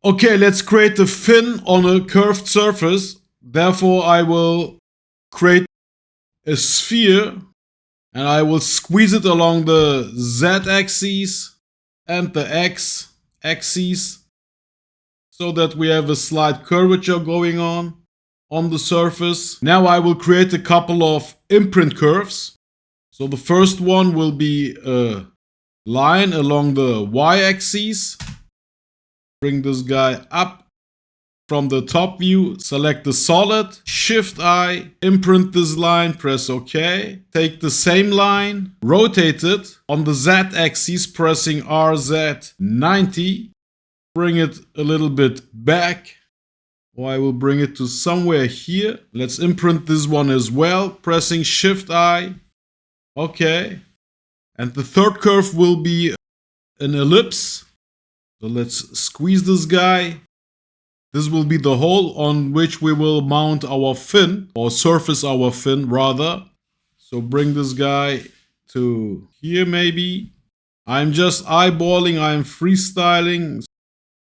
Okay, let's create a fin on a curved surface. Therefore, I will create a sphere and I will squeeze it along the z-axis and the x-axis so that we have a slight curvature going on the surface. Now I will create a couple of imprint curves. So the first one will be a line along the y-axis. Bring this guy up from the top view, select the solid, Shift I, imprint this line, press OK. Take the same line, rotate it on the z-axis, pressing RZ90. Bring it a little bit back, or I will bring it to somewhere here. Let's imprint this one as well, pressing Shift I. OK. And the third curve will be an ellipse. So let's squeeze this guy. This will be the hole on which we will mount our fin, or surface our fin rather. So bring this guy to here maybe. I'm just eyeballing, I'm freestyling.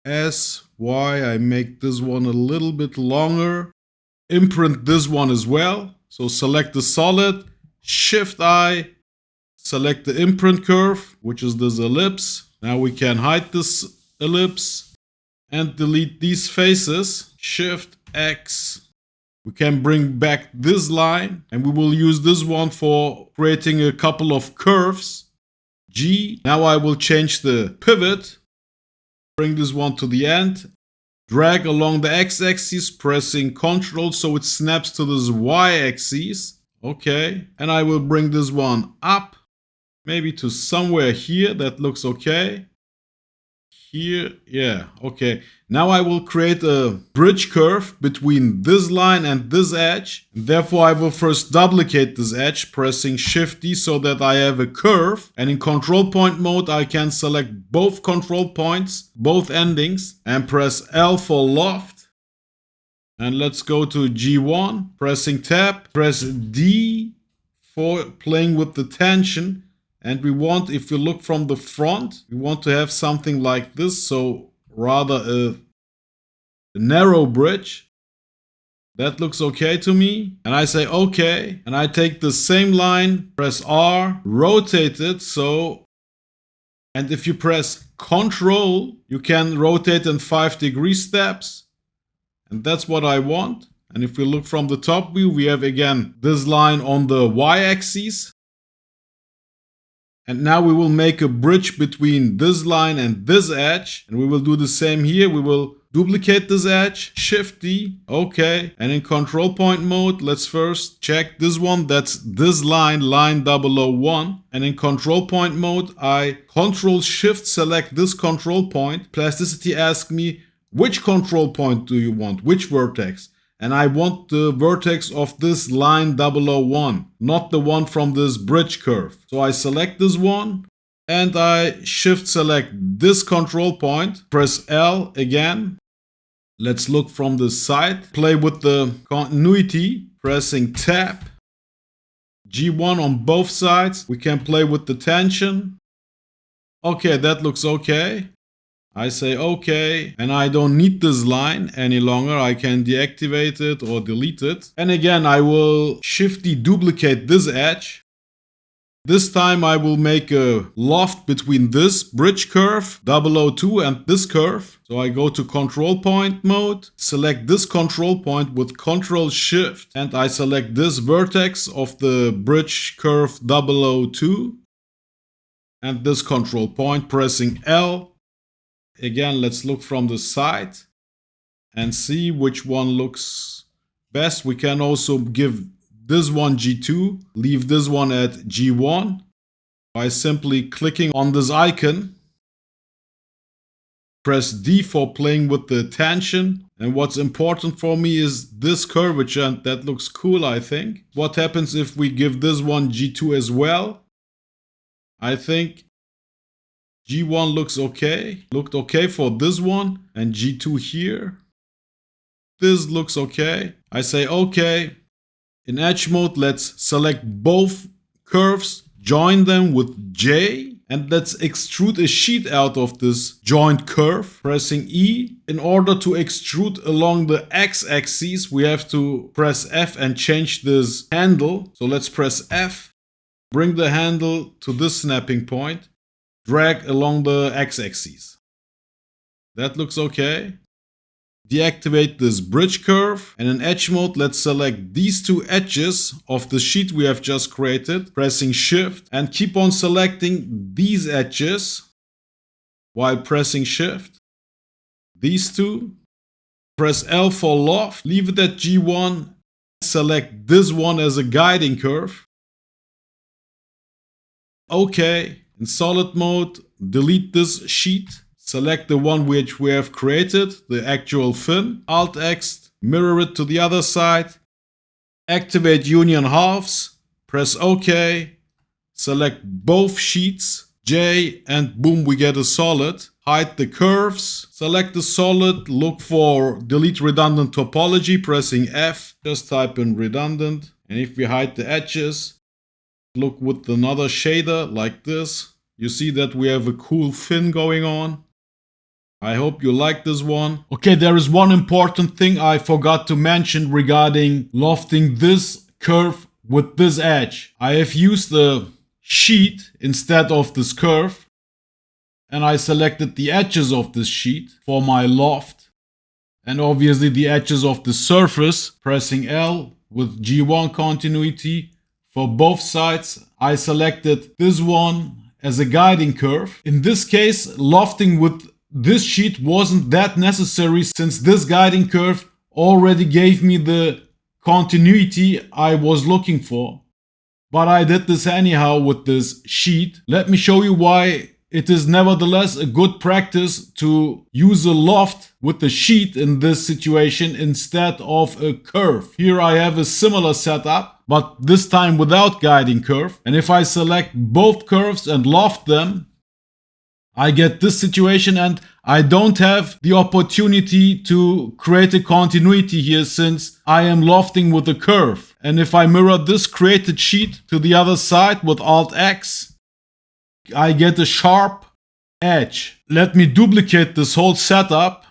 S, Y, I make this one a little bit longer. Imprint this one as well. So select the solid, Shift I, select the imprint curve, which is this ellipse. Now we can hide this ellipse and delete these faces. Shift X. We can bring back this line and we will use this one for creating a couple of curves. G. Now I will change the pivot. Bring this one to the end. Drag along the x-axis, pressing Ctrl so it snaps to this y-axis. Okay. And I will bring this one up. Maybe to somewhere here. That looks okay. Here, yeah, okay. Now I will create a bridge curve between this line and this edge. Therefore, I will first duplicate this edge, pressing Shift D so that I have a curve. And in control point mode, I can select both control points, both endings, and press L for loft. And let's go to G1, pressing Tab, press D for playing with the tension. And we want, if you look from the front, we want to have something like this. So rather a narrow bridge. That looks okay to me. And I say okay. And I take the same line, press R, rotate it. So, and if you press Ctrl, you can rotate in 5-degree steps. And that's what I want. And if we look from the top view, we have again this line on the y-axis. And now we will make a bridge between this line and this edge. And we will do the same here. We will duplicate this edge, Shift D, okay. And in control point mode, let's first check this one. That's this line, line 001. And in control point mode, I Control Shift select this control point. Plasticity asks me, which control point do you want? Which vertex? And I want the vertex of this line 001, not the one from this bridge curve. So I select this one and I Shift select this control point, press L again. Let's look from the side, play with the continuity, pressing Tab. G1 on both sides. We can play with the tension. Okay, that looks okay. I say okay, and I don't need this line any longer. I can deactivate it or delete it. And again, I will Shift D duplicate this edge. This time I will make a loft between this bridge curve 002 and this curve. So I go to control point mode, select this control point with Control Shift, and I select this vertex of the bridge curve 002 and this control point, pressing L. Again, let's look from the side and see which one looks best. We can also give this one G2, leave this one at G1 by simply clicking on this icon. Press D for playing with the tension. And what's important for me is this curvature, and that looks cool, I think. What happens if we give this one G2 as well? I think G1 looks okay, looked okay for this one, and G2 here. This looks okay. I say okay. In edge mode, let's select both curves, join them with J. and let's extrude a sheet out of this joint curve. Pressing E. In order to extrude along the x-axis, we have to press F and change this handle. So let's press F. Bring the handle to this snapping point. Drag along the x-axis. That looks okay. Deactivate this bridge curve, and in edge mode let's select these two edges of the sheet we have just created, pressing shift, and keep on selecting these edges while pressing shift. These two. Press L for loft, leave it at G1, select this one as a guiding curve. Okay, in solid mode, delete this sheet. Select the one which we have created, the actual fin. Alt-X, mirror it to the other side. Activate union halves. Press OK. Select both sheets, J, and boom, we get a solid. Hide the curves. Select the solid. Look for delete redundant topology, pressing F. Just type in redundant. And if we hide the edges, look with another shader like this. You see that we have a cool fin going on. I hope you like this one. Okay, there is one important thing I forgot to mention regarding lofting this curve with this edge. I have used the sheet instead of this curve, and I selected the edges of this sheet for my loft, and obviously the edges of the surface, pressing L with G1 continuity for both sides. I selected this one as a guiding curve. In this case, lofting with this sheet wasn't that necessary since this guiding curve already gave me the continuity I was looking for. But I did this anyhow with this sheet. Let me show you why it is nevertheless a good practice to use a loft with the sheet in this situation instead of a curve. Here I have a similar setup, but this time without guiding curve. And if I select both curves and loft them, I get this situation, and I don't have the opportunity to create a continuity here since I am lofting with a curve. And if I mirror this created sheet to the other side with Alt-X, I get a sharp edge. Let me duplicate this whole setup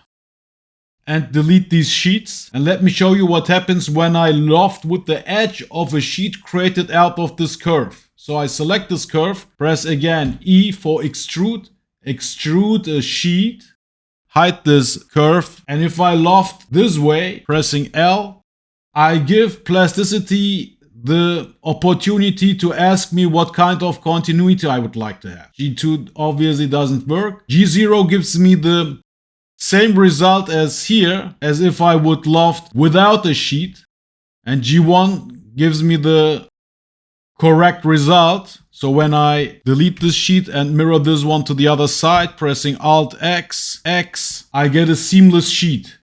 and delete these sheets. And let me show you what happens when I loft with the edge of a sheet created out of this curve. So I select this curve, press again E for extrude. Extrude a sheet, hide this curve, and if I loft this way, pressing L, I give Plasticity the opportunity to ask me what kind of continuity I would like to have. G2 obviously doesn't work. G0 gives me the same result as here, as if I would loft without a sheet, and G1 gives me the correct result. So when I delete this sheet and mirror this one to the other side, pressing Alt-X, X, I get a seamless sheet.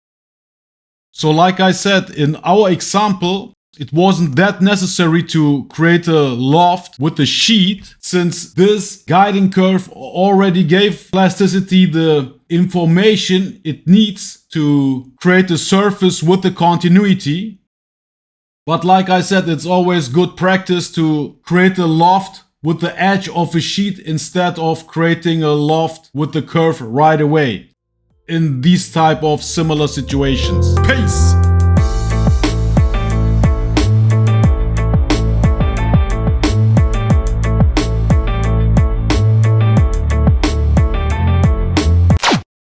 So like I said, in our example, it wasn't that necessary to create a loft with a sheet, since this guiding curve already gave Plasticity the information it needs to create a surface with the continuity. But like I said, it's always good practice to create a loft with the edge of a sheet instead of creating a loft with the curve right away in these type of similar situations. Peace!